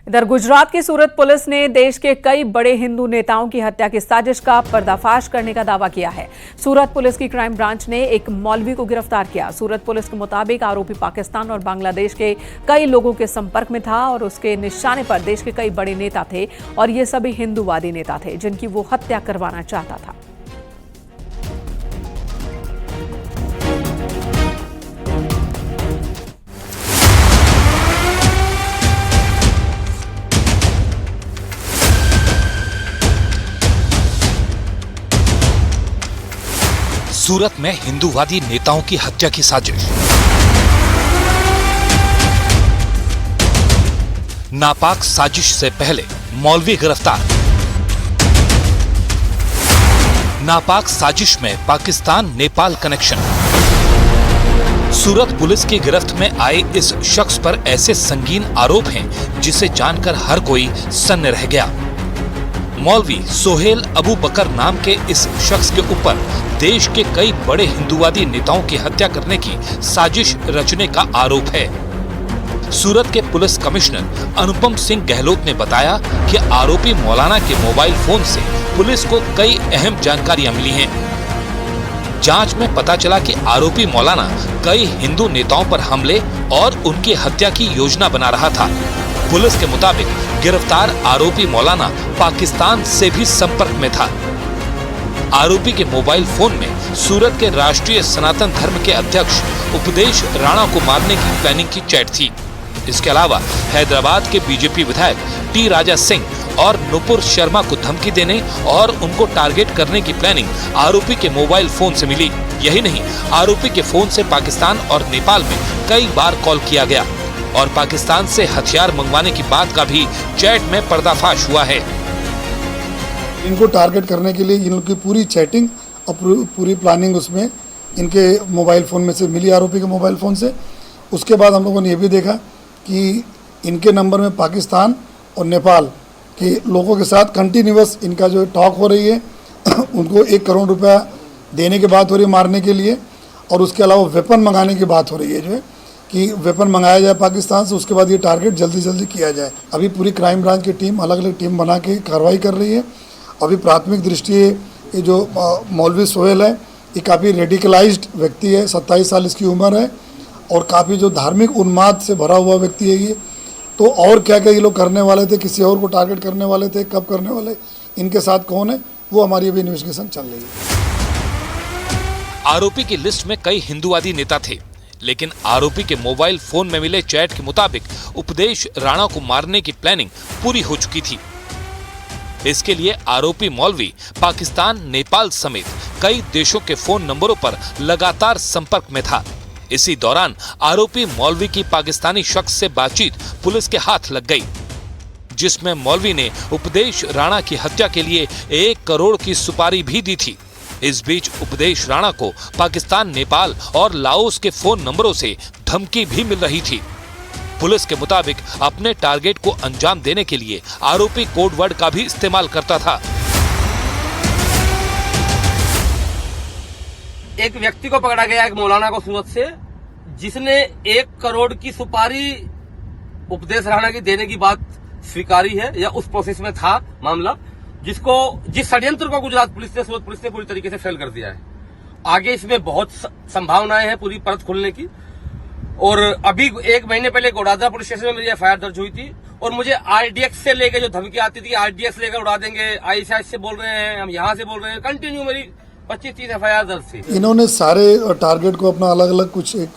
इधर गुजरात की सूरत पुलिस ने देश के कई बड़े हिंदू नेताओं की हत्या की साजिश का पर्दाफाश करने का दावा किया है। सूरत पुलिस की क्राइम ब्रांच ने एक मौलवी को गिरफ्तार किया। सूरत पुलिस के मुताबिक आरोपी पाकिस्तान और बांग्लादेश के कई लोगों के संपर्क में था और उसके निशाने पर देश के कई बड़े नेता थे और ये सभी हिंदूवादी नेता थे जिनकी वो हत्या करवाना चाहता था। सूरत में हिंदूवादी नेताओं की हत्या की साजिश। नापाक साजिश से पहले मौलवी गिरफ्तार। नापाक साजिश में पाकिस्तान नेपाल कनेक्शन। सूरत पुलिस की गिरफ्त में आए इस शख्स पर ऐसे संगीन आरोप हैं जिसे जानकर हर कोई सन्न रह गया। मौलवी सोहेल अबू बकर नाम के इस शख्स के ऊपर देश के कई बड़े हिंदूवादी नेताओं की हत्या करने की साजिश रचने का आरोप है। सूरत के पुलिस कमिश्नर अनुपम सिंह गहलोत ने बताया कि आरोपी मौलाना के मोबाइल फोन से पुलिस को कई अहम जानकारियां मिली हैं। जांच में पता चला कि आरोपी मौलाना कई हिंदू नेताओं पर हमले और उनकी हत्या की योजना बना रहा था। पुलिस के मुताबिक गिरफ्तार आरोपी मौलाना पाकिस्तान से भी संपर्क में था। आरोपी के मोबाइल फोन में सूरत के राष्ट्रीय सनातन धर्म के अध्यक्ष उपदेश राणा को मारने की प्लानिंग की चैट थी। इसके अलावा हैदराबाद के बीजेपी विधायक टी राजा सिंह और नुपुर शर्मा को धमकी देने और उनको टारगेट करने की प्लानिंग आरोपी के मोबाइल फोन से मिली। यही नहीं, आरोपी के फोन से पाकिस्तान और नेपाल में कई बार कॉल किया गया और पाकिस्तान से हथियार मंगवाने की बात का भी चैट में पर्दाफाश हुआ है। इनको टारगेट करने के लिए इनकी पूरी चैटिंग और पूरी प्लानिंग उसमें इनके मोबाइल फ़ोन में से मिली, आरोपी के मोबाइल फ़ोन से। उसके बाद हम लोगों ने ये भी देखा कि इनके नंबर में पाकिस्तान और नेपाल के लोगों के साथ कंटिन्यूअस इनका जो टॉक हो रही है। उनको 1 करोड़ रुपया देने की बात हो रही है मारने के लिए, और उसके अलावा वेपन मंगाने की बात हो रही है जो है कि वेपन मंगाया जाए पाकिस्तान से, उसके बाद ये टारगेट जल्दी किया जाए। अभी पूरी क्राइम ब्रांच की टीम अलग अलग टीम बना के कार्रवाई कर रही है। अभी प्राथमिक दृष्टि ये जो मौलवी सोहेल है ये काफ़ी रेडिकलाइज्ड व्यक्ति है, 27 साल इसकी उम्र है और काफ़ी जो धार्मिक उन्माद से भरा हुआ व्यक्ति है ये। तो और क्या क्या ये लोग करने वाले थे, किसी और को टारगेट करने वाले थे, कब करने वाले, इनके साथ कौन है, वो हमारी अभी इन्वेस्टिगेशन चल रही है। आरोपी की लिस्ट में कई हिंदूवादी नेता थे, लेकिन आरोपी के मोबाइल फोन में मिले चैट के मुताबिक उपदेश राणा को मारने की प्लानिंग पूरी हो चुकी थी। इसके लिए आरोपी मौलवी पाकिस्तान, नेपाल समेत कई देशों के फोन नंबरों पर लगातार संपर्क में था। इसी दौरान आरोपी मौलवी की पाकिस्तानी शख्स से बातचीत पुलिस के हाथ लग गई, जिसमें मौलवी ने उपदेश राणा की हत्या के लिए 1 करोड़ की सुपारी भी दी थी। इस बीच उपदेश राणा को पाकिस्तान, नेपाल और लाओस के फोन नंबरों से धमकी भी मिल रही थी। पुलिस के मुताबिक अपने टारगेट को अंजाम देने के लिए आरोपी कोड वर्ड का भी इस्तेमाल करता था। एक व्यक्ति को पकड़ा गया, एक मौलाना को सूरत से, जिसने 1 करोड़ की सुपारी उपदेश राणा की देने की बात स्वीकारी है या उस प्रोसेस में था मामला, जिस षड्यंत्र को गुजरात पुलिस ने, सूरत पुलिस ने पूरी तरीके से फेल कर दिया है। आगे इसमें बहुत संभावनाएं हैं पूरी परत खुलने की। और अभी 1 महीने पहले गोडादरा पुलिस स्टेशन में मेरी एफआईआर दर्ज हुई थी और मुझे आरडीएक्स से लेके जो धमकी आती थी, आरडीएक्स लेकर उड़ा देंगे, आईएसआई से बोल रहे हैं, हम यहाँ से बोल रहे हैं, कंटिन्यू मेरी 25-30 एफआईआर दर्ज थी। इन्होंने सारे टारगेट को अपना अलग अलग कुछ एक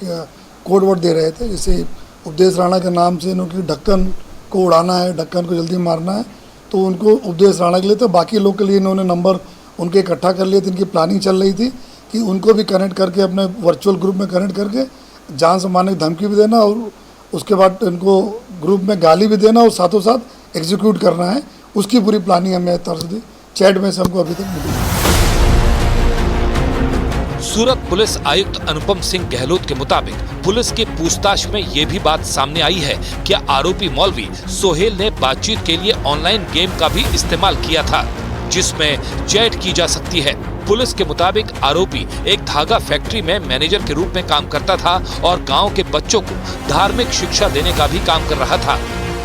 कोड वर्ड दे रहे थे। जैसे उपदेश राणा के नाम से इन्होंने ढक्कन को उड़ाना है, ढक्कन को जल्दी मारना है, तो उनको उपदेश राणा के लिए, तो बाकी लोग के लिए इन्होंने नंबर उनके इकट्ठा कर लिए थे। इनकी प्लानिंग चल रही थी कि उनको भी कनेक्ट करके अपने वर्चुअल ग्रुप में कनेक्ट करके जान से मारने की धमकी भी देना और उसके बाद इनको ग्रुप में गाली भी देना और साथों साथ एग्जीक्यूट करना है। उसकी पूरी प्लानिंग हमें तर्ज दी, चैट में से हमको अभी तक मिली। सूरत पुलिस आयुक्त अनुपम सिंह गहलोत के मुताबिक पुलिस की पूछताछ में ये भी बात सामने आई है कि आरोपी मौलवी सोहेल ने बातचीत के लिए ऑनलाइन गेम का भी इस्तेमाल किया था, जिसमें चैट की जा सकती है। पुलिस के मुताबिक आरोपी एक धागा फैक्ट्री में मैनेजर के रूप में काम करता था और गांव के बच्चों को धार्मिक शिक्षा देने का भी काम कर रहा था।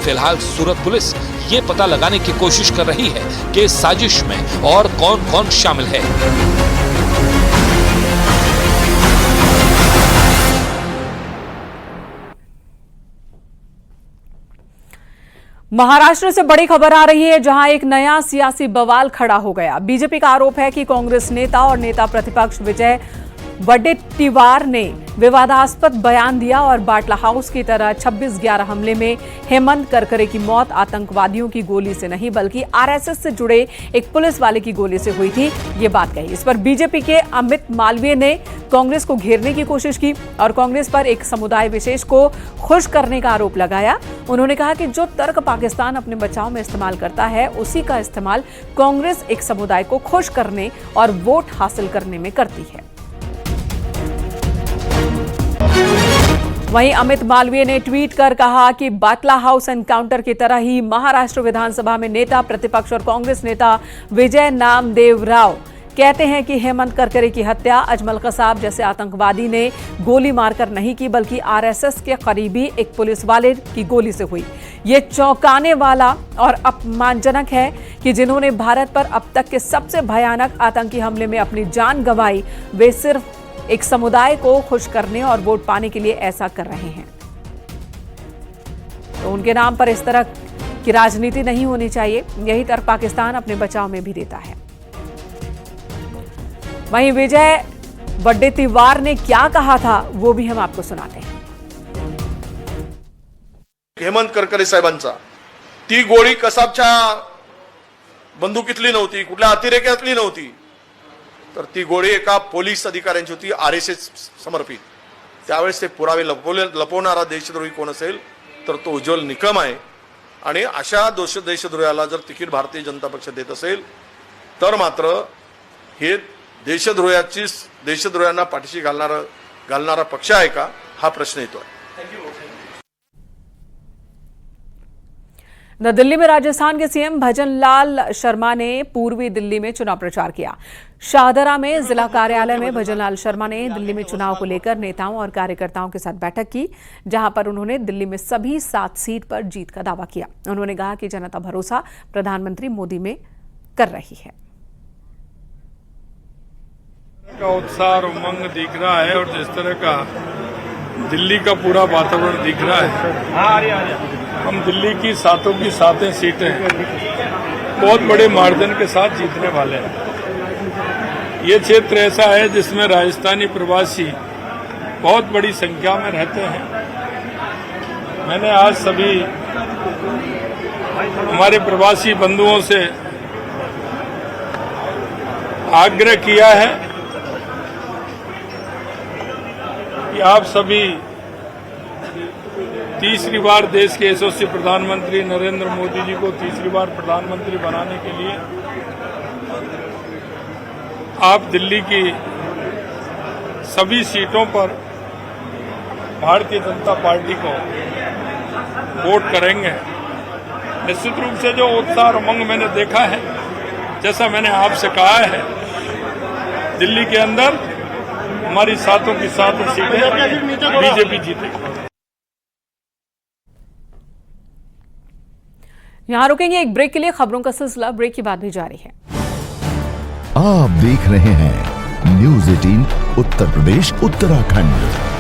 फिलहाल सूरत पुलिस ये पता लगाने की कोशिश कर रही है कि इस साजिश में और कौन कौन शामिल है। महाराष्ट्र से बड़ी खबर आ रही है, जहां एक नया सियासी बवाल खड़ा हो गया। बीजेपी का आरोप है कि कांग्रेस नेता और नेता प्रतिपक्ष विजय वडेट्टीवार ने विवादास्पद बयान दिया और बाटला हाउस की तरह 26/11 हमले में हेमंत करकरे की मौत आतंकवादियों की गोली से नहीं बल्कि आरएसएस से जुड़े एक पुलिस वाले की गोली से हुई थी, ये बात कही। इस पर बीजेपी के अमित मालवीय ने कांग्रेस को घेरने की कोशिश की और कांग्रेस पर एक समुदाय विशेष को खुश करने का आरोप लगाया। उन्होंने कहा कि जो तर्क पाकिस्तान अपने बचाव में इस्तेमाल करता है, उसी का इस्तेमाल कांग्रेस एक समुदाय को खुश करने और वोट हासिल करने में करती है। वहीं अमित मालवीय ने ट्वीट कर कहा कि बाटला हाउस एनकाउंटर की तरह ही महाराष्ट्र विधानसभा में नेता प्रतिपक्ष और कांग्रेस नेता विजय नामदेव राव कहते हैं कि हेमंत करकरे की हत्या अजमल कसाब जैसे आतंकवादी ने गोली मारकर नहीं की, बल्कि आरएसएस के करीबी एक पुलिस वाले की गोली से हुई। ये चौंकाने वाला और अपमानजनक है कि जिन्होंने भारत पर अब तक के सबसे भयानक आतंकी हमले में अपनी जान गंवाई, वे सिर्फ एक समुदाय को खुश करने और वोट पाने के लिए ऐसा कर रहे हैं। तो उनके नाम पर इस तरह की राजनीति नहीं होनी चाहिए। यही तर्क पाकिस्तान अपने बचाव में भी देता है। वहीं विजय वडेट्टीवार ने क्या कहा था, वो भी हम आपको सुनाते हैं। हेमंत करकरे साहेबांचा ती गोळी कसाबच्या बंदुकीतली नव्हती, कुठल्या अतिरेक्यातली नव्हती, तर ती गोळी एका पोलीस अधिकाऱ्यांची होती, आरएसएस समर्पित। त्यावेळेस ते पुरावे लपवणारा देशद्रोही कोण असेल तर तो उज्ज्वल निकम आहे। आणि अशा देशद्रोहाला जर तिकीट भारतीय जनता पक्ष देत असेल तर मात्र हे देशद्रोह्यांना पाठीशी घालणारा पक्ष आहे का, हा प्रश्न येतो आहे। नई दिल्ली में राजस्थान के सीएम भजनलाल शर्मा ने पूर्वी दिल्ली में चुनाव प्रचार किया। शाहदरा में जिला कार्यालय में भजनलाल शर्मा ने दिल्ली में चुनाव को लेकर नेताओं और कार्यकर्ताओं के साथ बैठक की, जहां पर उन्होंने दिल्ली में सभी 7 सीट पर जीत का दावा किया। उन्होंने कहा कि जनता भरोसा प्रधानमंत्री मोदी में कर रही है। का उत्साह और उमंग दिख रहा है और जिस तरह का दिल्ली का पूरा वातावरण दिख रहा है, हम दिल्ली की 7 सीटें बहुत बड़े मार्जिन के साथ जीतने वाले हैं। ये क्षेत्र ऐसा है जिसमें राजस्थानी प्रवासी बहुत बड़ी संख्या में रहते हैं। मैंने आज सभी हमारे प्रवासी बंधुओं से आग्रह किया है कि आप सभी तीसरी बार देश के यशस्वी प्रधानमंत्री नरेंद्र मोदी जी को तीसरी बार प्रधानमंत्री बनाने के लिए आप दिल्ली की सभी सीटों पर भारतीय जनता पार्टी को वोट करेंगे। निश्चित रूप से जो उत्साह और उमंग मैंने देखा है, जैसा मैंने आपसे कहा है, दिल्ली के अंदर हमारी 7 की 7 सीटें बीजेपी जीतेगी। यहां रुकेंगे एक ब्रेक के लिए। खबरों का सिलसिला ब्रेक के बाद भी जारी है। आप देख रहे हैं न्यूज़ 18 उत्तर प्रदेश उत्तराखंड।